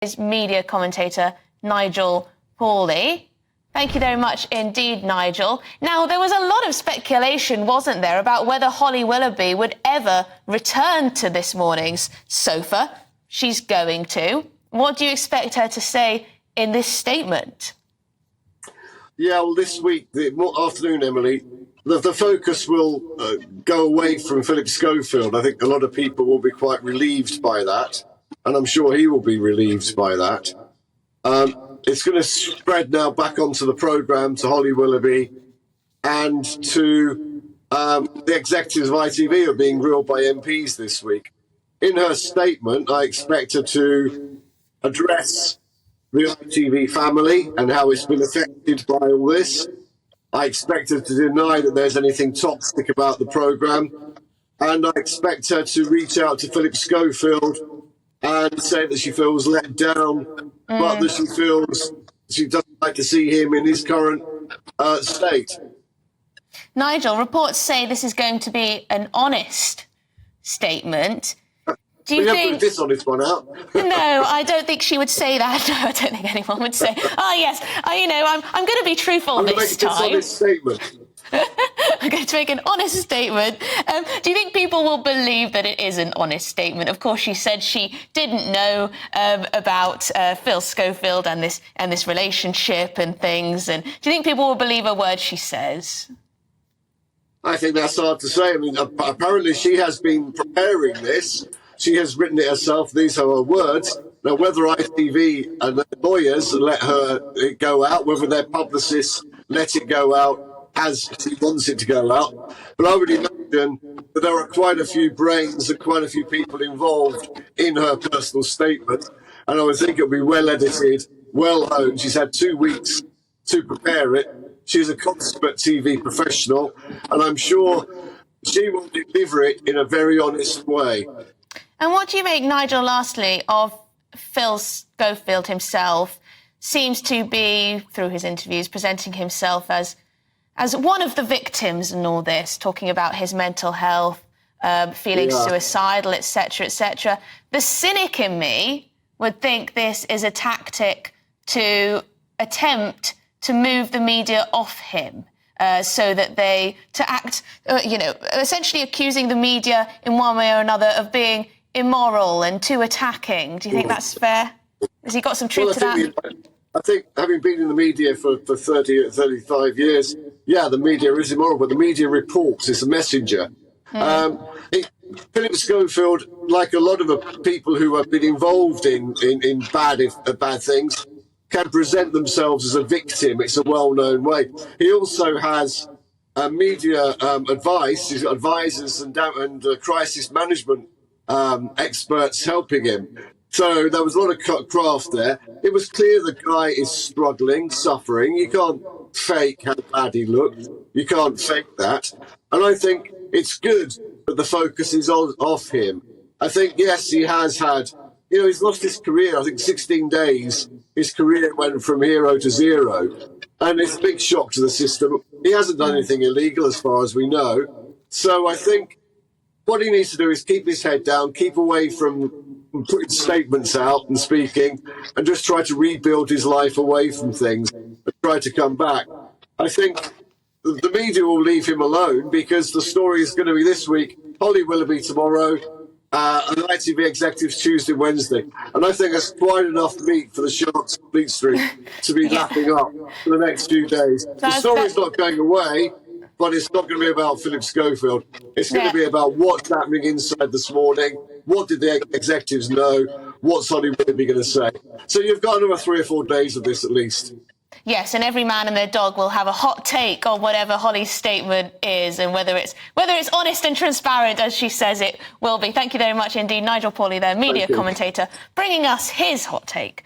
is media commentator Nigel Paulie. Thank you very much indeed, Nigel. Now, there was a lot of speculation, wasn't there, about whether Holly Willoughby would ever return to this morning's sofa. She's going to. What do you expect her to say in this statement? Yeah, well, this week, the afternoon, Emily, the focus will go away from Phillip Schofield. I think a lot of people will be quite relieved by that, and I'm sure he will be relieved by that. It's going to spread now back onto the programme, to Holly Willoughby, and to the executives of ITV who are being grilled by MPs this week. In her statement, I expect her to address the ITV family and how it's been affected by all this. I expect her to deny that there's anything toxic about the programme. And I expect her to reach out to Phillip Schofield and say that she feels let down, but that she feels she doesn't like to see him in his current state. Nigel, reports say this is going to be an honest statement. Do you think... put this honest one out. No, I don't think she would say that. No, I don't think anyone would say, oh, yes, I'm going to be truthful this time. I'm going to make this honest statement. I'm going to make an honest statement. Do you think people will believe that it is an honest statement? Of course, she said she didn't know about Phil Schofield and this relationship and things. And do you think people will believe a word she says? I think that's hard to say. I mean, apparently she has been preparing this. She has written it herself. These are her words. Now, whether ITV and their lawyers let her go out, whether their publicists let it go out as she wants it to go out. But I would imagine that there are quite a few brains and quite a few people involved in her personal statement. And I would think it'll be well edited, well honed. She's had 2 weeks to prepare it. She's a consummate TV professional, and I'm sure she will deliver it in a very honest way. And what do you make, Nigel, lastly, of Phil Schofield himself? Seems to be, through his interviews, presenting himself as one of the victims in all this, talking about his mental health, feeling suicidal, etc., etc. The cynic in me would think this is a tactic to attempt to move the media off him, so that to act, essentially accusing the media in one way or another of being immoral and too attacking. Do you think that's fair? Has he got some truth to that? I think, having been in the media for 35 years, yeah, the media is immoral, but the media reports, it's a messenger. Phillip Schofield, like a lot of the people who have been involved in bad things, can present themselves as a victim. It's a well-known way. He also has media advice. He's got advisors and crisis management experts helping him. So there was a lot of craft there. It was clear the guy is struggling, suffering. You can't fake how bad he looked. You can't fake that. And I think it's good that the focus is off him. I think, yes, he has had, he's lost his career. I think 16 days, his career went from hero to zero. And it's a big shock to the system. He hasn't done anything illegal as far as we know. So I think what he needs to do is keep his head down, keep away from putting statements out and speaking, and just try to rebuild his life away from things and try to come back. I think the media will leave him alone because the story is going to be this week, Holly Willoughby tomorrow, and ITV executives Tuesday, Wednesday. And I think that's quite enough meat for the Sharks Fleet Street to be lapping up for the next few days. The story's not going away, but it's not going to be about Phillip Schofield. It's going to be about what's happening inside this morning. What did the executives know? What's Holly Willoughby going to say? So you've got another 3 or 4 days of this at least. Yes, and every man and their dog will have a hot take on whatever Holly's statement is, and whether it's honest and transparent as she says it will be. Thank you very much indeed, Nigel Paulie, there, media commentator, bringing us his hot take.